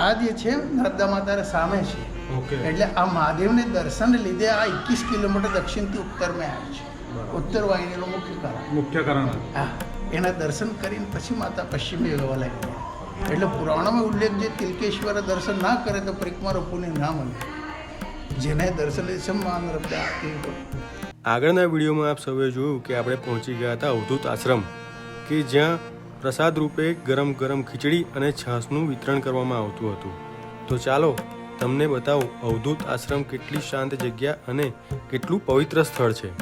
આ જે છે નર્મદા માતા સામે છે. ઓકે. એટલે આ મહાદેવને દર્શન લીધે આ 21 કિલોમીટર દક્ષિણથી ઉત્તરમાં આવે છે. ઉત્તર વાહિનીનું મુખ્ય કારણ હા, એના દર્શન કરીને પછી માતા પશ્ચિમી ગવા લાગી. એટલે પુરાણોમાં ઉલ્લેખ છે, તિલકેશ્વર દર્શન ના કરે તો પરિક્રમા પુણ્ય ના મળે. જેને દર્શન લે છે મા નર્મદા. આગળના વિડીયોમાં આપ સૌએ જોયું કે આપણે પહોંચી ગયા હતા અવધૂત આશ્રમ, કે જ્યાં પ્રસાદ રૂપે ગરમ ગરમ ખીચડી અને છાશનું વિતરણ કરવામાં આવતું હતું. તો ચાલો તમને બતાવું અવધૂત આશ્રમ કેટલી શાંત જગ્યા અને કેટલું પવિત્ર સ્થળ છે.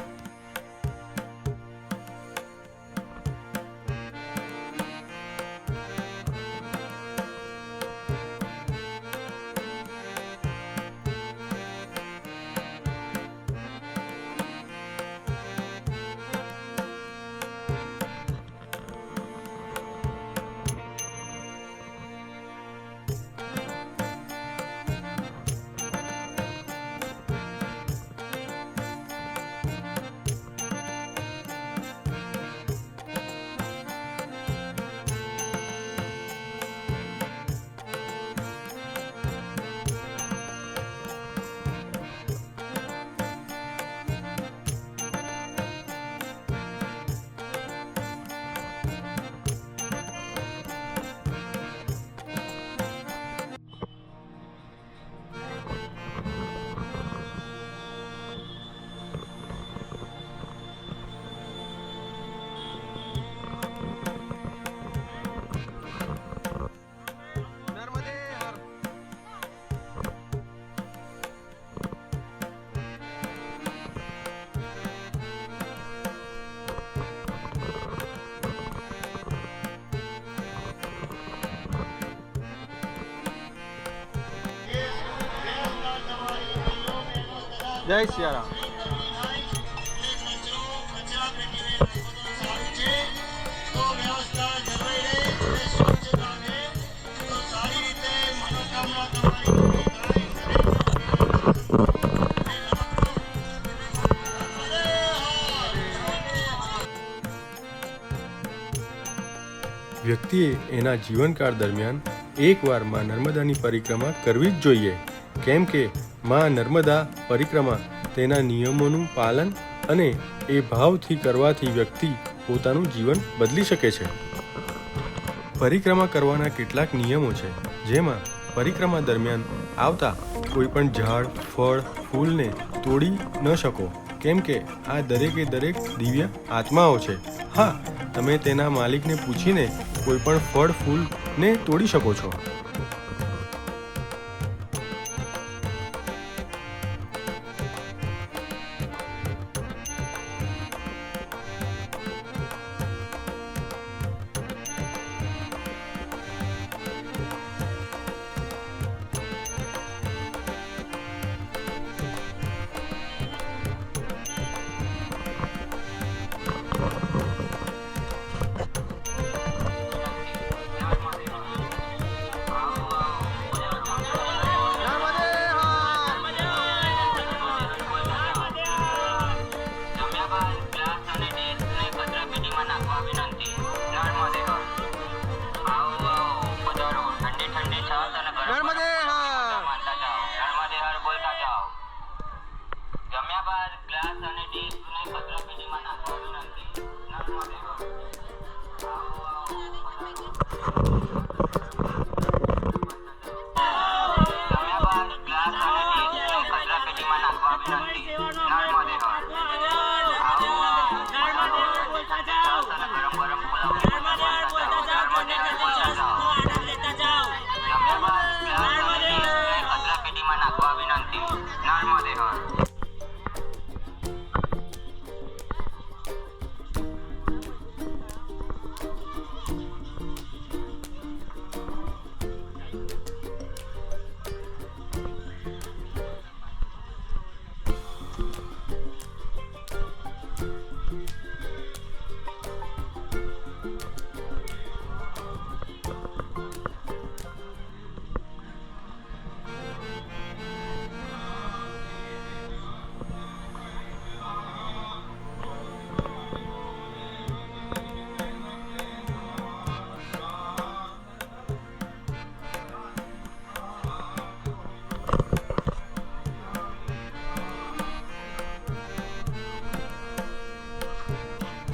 જય સિયારામ. વ્યક્તિએ એના જીવનકાળ દરમિયાન એકવાર માં નર્મદાની પરિક્રમા કરવી જ જોઈએ, કેમ કે માં નર્મદા પરિક્રમા તેના નિયમોનું પાલન અને એ ભાવથી કરવાથી વ્યક્તિ પોતાનું જીવન બદલી શકે છે. પરિક્રમા કરવાના કેટલાક નિયમો છે, જેમાં પરિક્રમા દરમિયાન આવતા કોઈ પણ ઝાડ, ફળ, ફૂલને તોડી ન શકો, કેમ કે આ દરેકે દરેક દિવ્ય આત્માઓ છે. હા, તમે તેના માલિકને પૂછીને કોઈ પણ ફળ, ફૂલને તોડી શકો છો.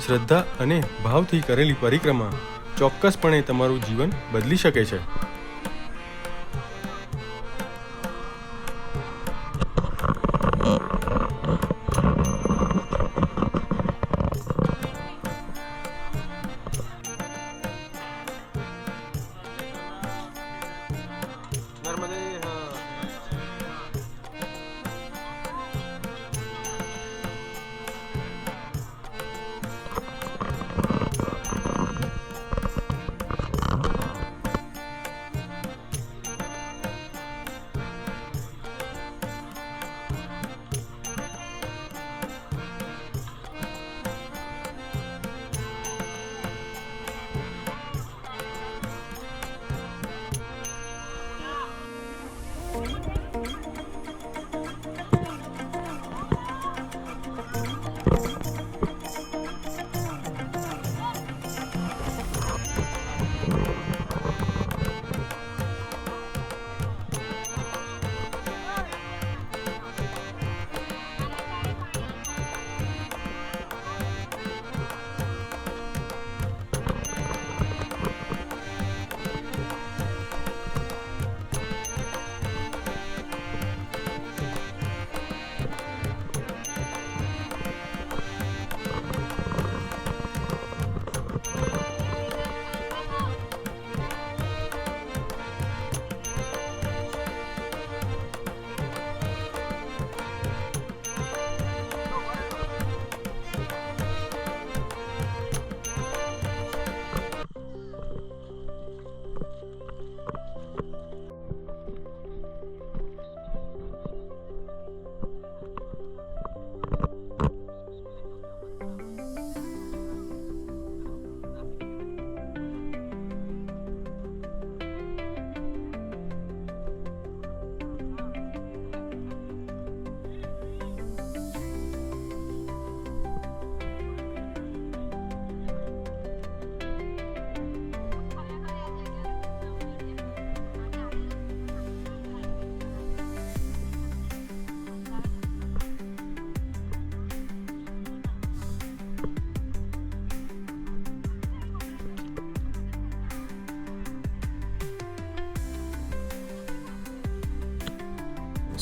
શ્રદ્ધા અને ભાવથી કરેલી પરિક્રમા ચોક્કસપણે તમારું જીવન બદલી શકે છે.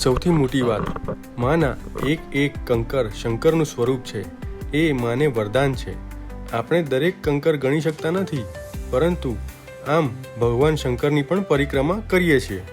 સૌથી મોટી વાત, માના એક એક કંકર શંકરનું સ્વરૂપ છે. એ માને વરદાન છે. આપણે દરેક કંકર ગણી શકતા નથી, પરંતુ આમ ભગવાન શંકરની પણ પરિક્રમા કરીએ છીએ.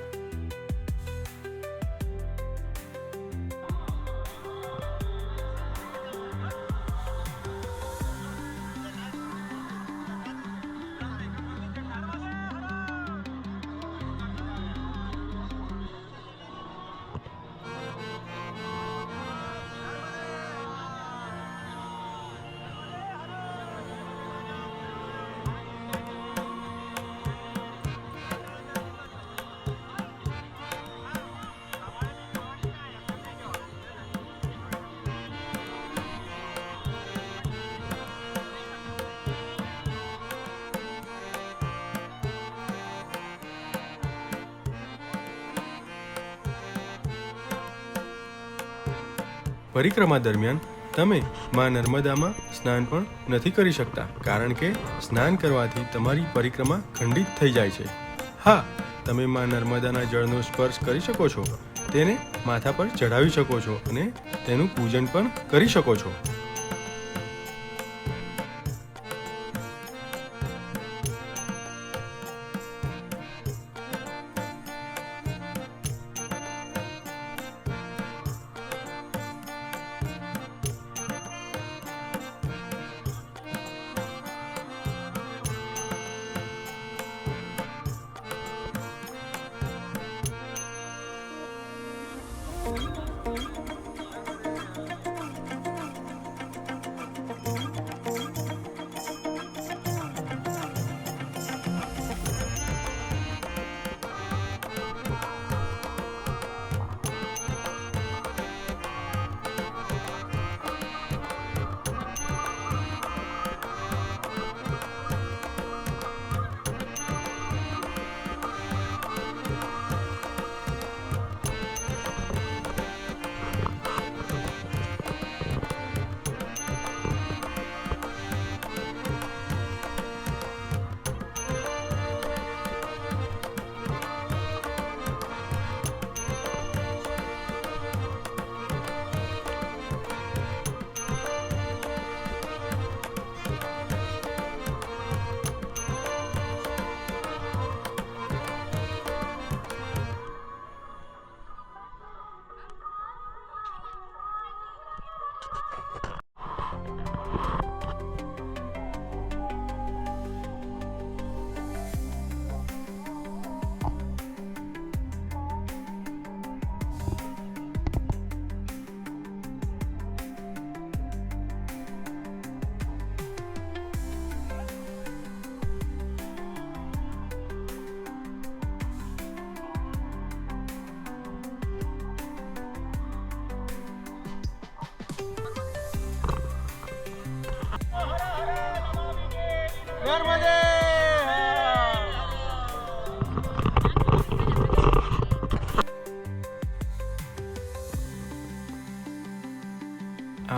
પરિક્રમા દરમિયાન તમે મા નર્મદામાં સ્નાન પણ નથી કરી શકતા, કારણ કે સ્નાન કરવાથી તમારી પરિક્રમા ખંડિત થઈ જાય છે. હા, તમે મા નર્મદાના જળનો સ્પર્શ કરી શકો છો, તેને માથા પર ચઢાવી શકો છો અને તેનું પૂજન પણ કરી શકો છો.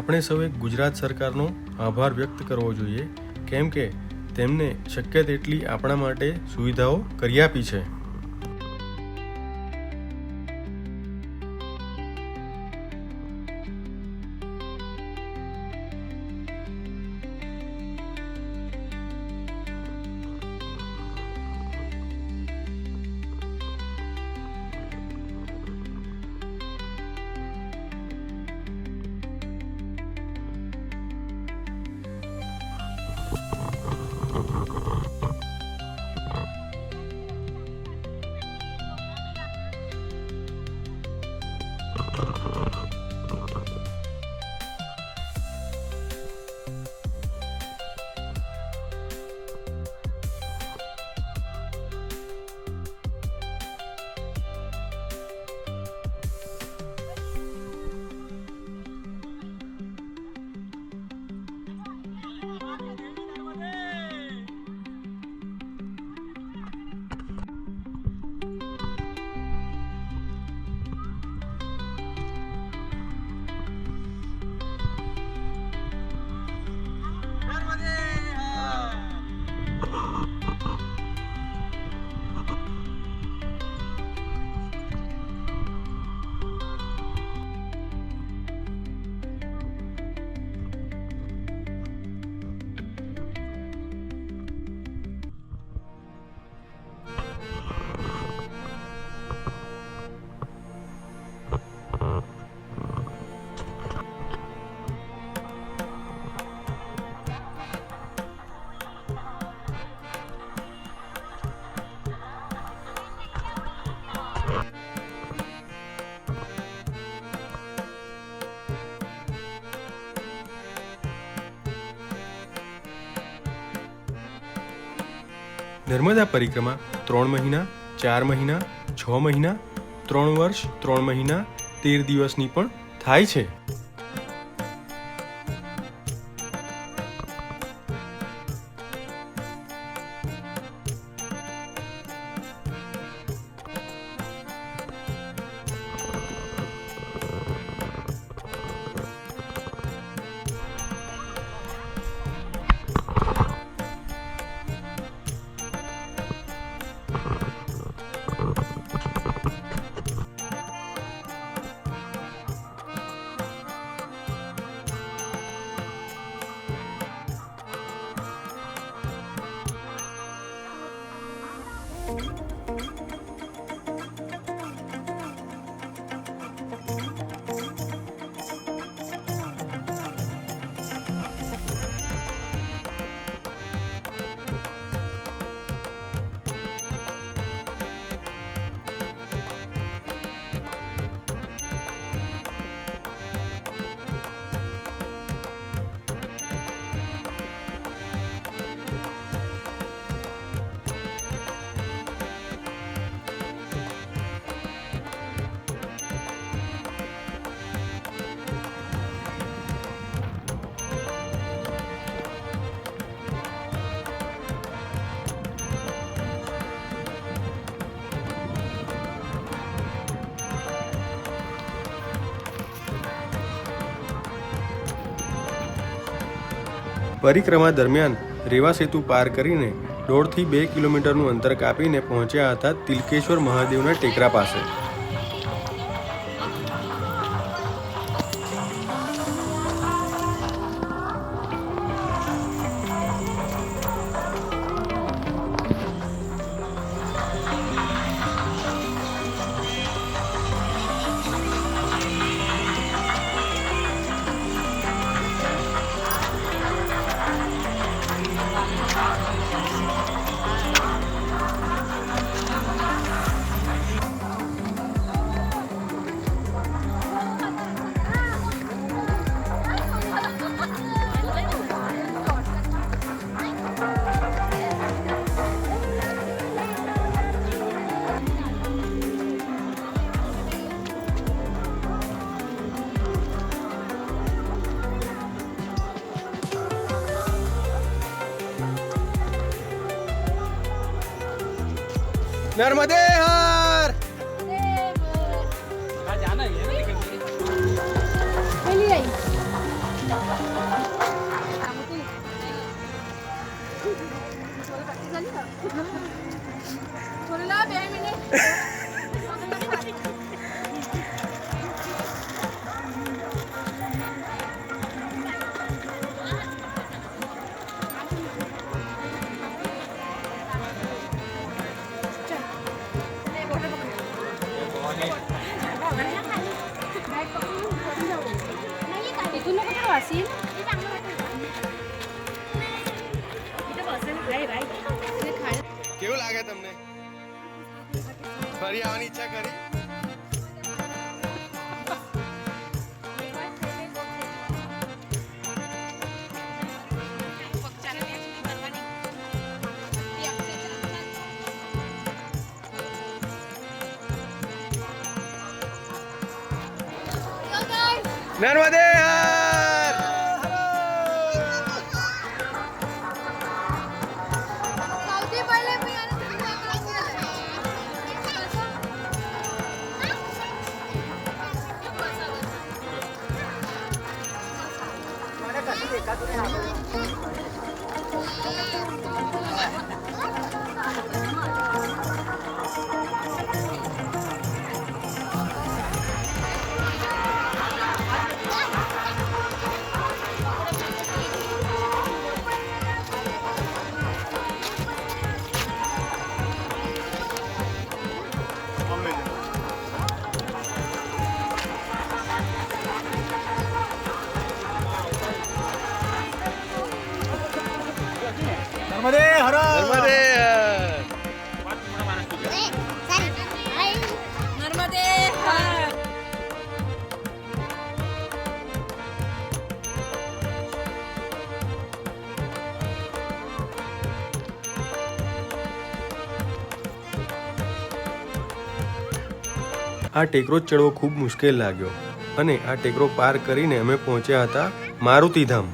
આપણે સૌએ ગુજરાત સરકારનો આભાર વ્યક્ત કરવો જોઈએ, કેમ કે તેમને શક્ય તેટલી આપણા માટે સુવિધાઓ કરી આપી છે. નર્મદા પરિક્રમા 3 મહિના, 4 મહિના, 6 મહિના, 3 વર્ષ, 3 મહિના, 13 દિવસની પણ થાય છે. પરિક્રમા દરમિયાન રેવા સેતુ પાર કરીને 1.5 થી 2 કિલોમીટરનું અંતર કાપીને પહોંચ્યા હતા તિલકેશ્વર મહાદેવના ટેકરા પાસે. नर्मदे हर जाना है इथून नको तर वासीन કેવું લાગે તમને ફરી આવવાની ઈચ્છા કરી નર્મદે હર સૌથી પહેલે નર્મદે હર નર્મદે નર્મદે હર આ ટેકરો ચડવો ખૂબ મુશ્કેલ લાગ્યો અને આ ટેકરો પાર કરીને અમે પહોંચ્યા હતા મારુતિધામ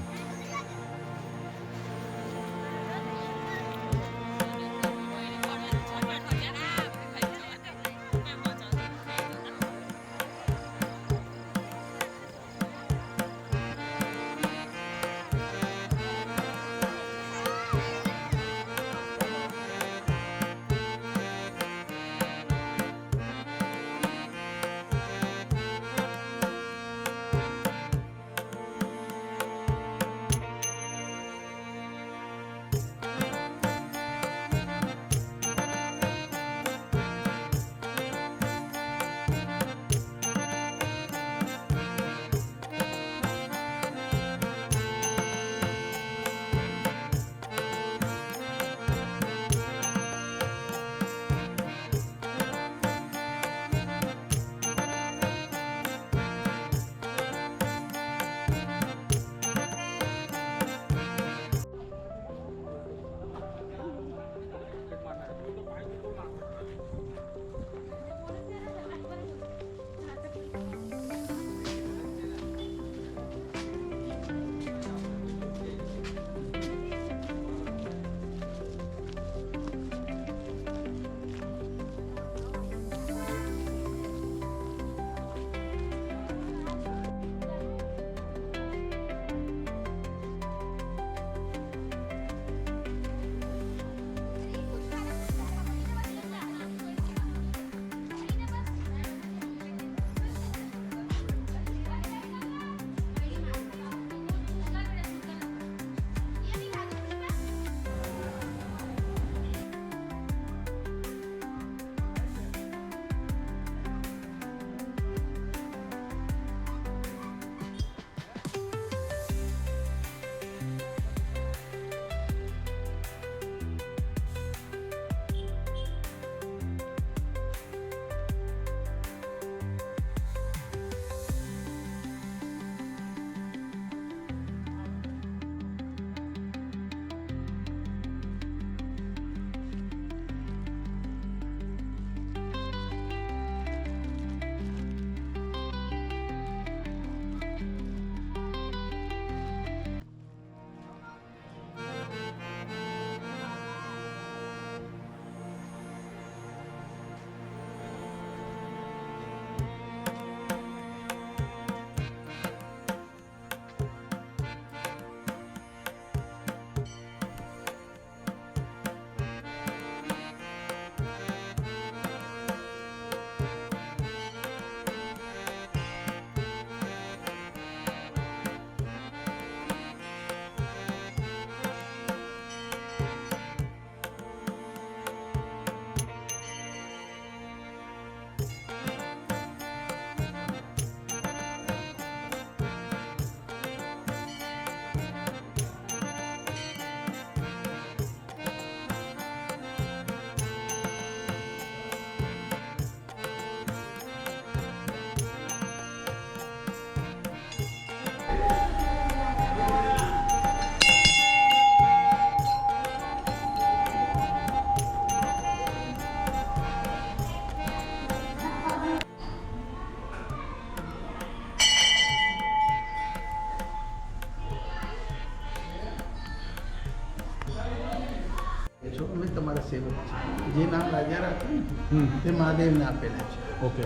તે મહાદેવને આપેલા છે. ઓકે.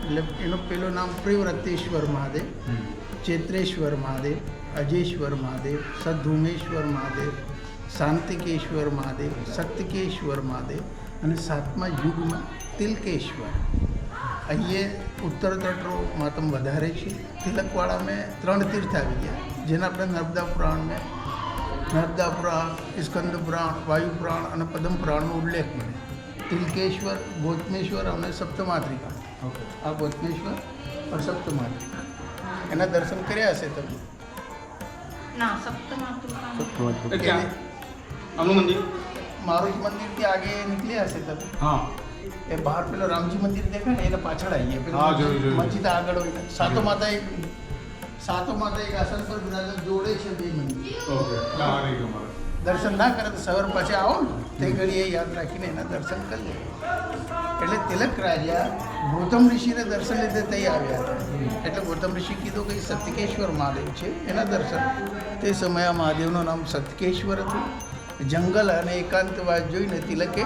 એટલે એનું પેલું નામ પ્રિવ્રતેશ્વર મહાદેવ, ચેત્રેશ્વર મહાદેવ, અજેશ્વર મહાદેવ, સદ્ધુમેશ્વર મહાદેવ, શાંતિકેશ્વર મહાદેવ, શક્તિકેશ્વર મહાદેવ અને 7મા યુગમાં તિલકેશ્વર. અહીંયા ઉત્તર તટરો માતમ વધારે છે. તિલકવાડા મેં 3 તીર્થ આવી ગયા, જેના આપણે નર્મદા પુરાણ, સ્કંદ પુરાણ, વાયુ પુરાણ અને પદ્મ પુરાણનો ઉલ્લેખ મળે. તિલકેશ્વર, ગૌતમેશ્વર અને સપ્તમાત્રિકા. ઓકે. આ ગૌતમેશ્વર और સપ્તમાત્રિકા એના દર્શન કર્યા હશે તમે? ના સપ્તમાતૃકા ક્યાં આનું મંદિર? મારુતિ મંદિરથી આગે નીકળ્યા હશે તમે? હા. એ બહાર પેલો રામજી મંદિર દેખાય ને એના પાછળ આવીએ. હા, જોયું. મસ્જિદ આગળ હોય. સાતો માતા એક આસન પર બિરાજે, જોડે છે 2 મંદિર. ઓકે. આ રહી ગયું મારે. દર્શન ના કરે તો સવાર પછી આવો ને તે ઘડીએ યાદ રાખીને એના દર્શન કરી લે. એટલે તિલક રાજા ગૌતમ ઋષિને દર્શન લીધે તે આવ્યા હતા. એટલે ગૌતમ ઋષિ કીધું કે સત્યકેશ્વર મહાદેવ છે એના દર્શન. તે સમયે આ મહાદેવનું નામ સત્યકેશ્વર હતું. જંગલ અને એકાંતવાસ જોઈને તિલકે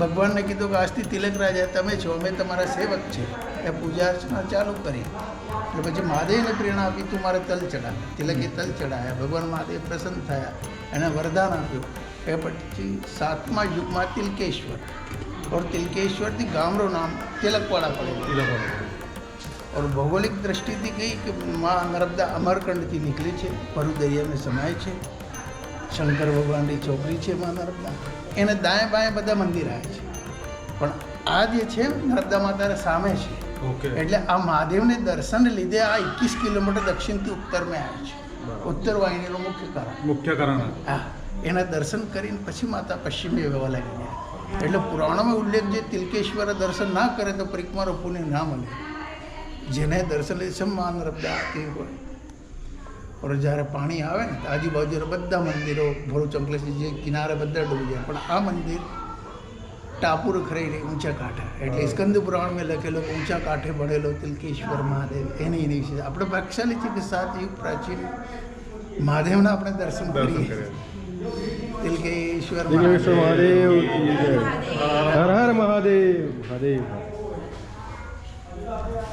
ભગવાનને કીધું કે આજથી તિલક રાજા તમે છો, અમે તમારા સેવક છે. એ પૂજા અર્ચના ચાલુ કરી. એટલે પછી મહાદેવને પ્રેરણા આપી, તું મારે તલ ચડા. તિલકે તલ ચડાયા. ભગવાન મહાદેવ પ્રસન્ન થયા, એને વરદાન આપ્યું. એ પછી 7મા યુગમાં તિલકેશ્વર और तिलकेश्वरથી ગામનું નામ તિલકવાડા પડેલું. और भौगोलिक दृष्टिથી કહી કે માં નર્મદા અમરકંડથી નીકળી છે, ભરૂ દરિયામાં સમાય છે. શંકર ભગવાનની છોકરી છે માં નર્મદા. એને દાएं બાएं બધા મંદિર આવે છે, પણ આ જે છે નર્મદા માતાના સામે છે. ઓકે. એટલે આ મહાદેવને દર્શન લીધે આ 21 કિલોમીટર દક્ષિણથી ઉત્તરમાં આવે છે. ઉત્તર વાહિનીનું મુખ્ય કારણ. હા, એના દર્શન કરીને પછી માતા પશ્ચિમે વહેવા લાગી ગયા. એટલે પુરાણોમાં ઉલ્લેખ છે, તિલકેશ્વર દર્શન ના કરે તો પરિક્રમા પુણ્ય ના મળે. જેને દર્શન લે મા નર્મદા આતી હોય. और જ્યારે પાણી આવે ને તો આજુબાજુ બધા મંદિરો ભરૂચ અંકલેશ્વર જે કિનારે બધા ડૂબી જાય, પણ આ મંદિર ટાપુ ખરી ઊંચા કાંઠા. એટલે સ્કંદ પુરાણ મેં લખેલો ઊંચા કાંઠે બનેલો તિલકેશ્વર મહાદેવ. એની વિશે આપણે ભાગ્યશાળી છે કે 7 યુગ પ્રાચીન મહાદેવના આપણે દર્શન કરીએ. તિલકેશ્વર મહાદેવ કી જય. હર હર મહાદેવ. મહાદેવ. મહાદેવ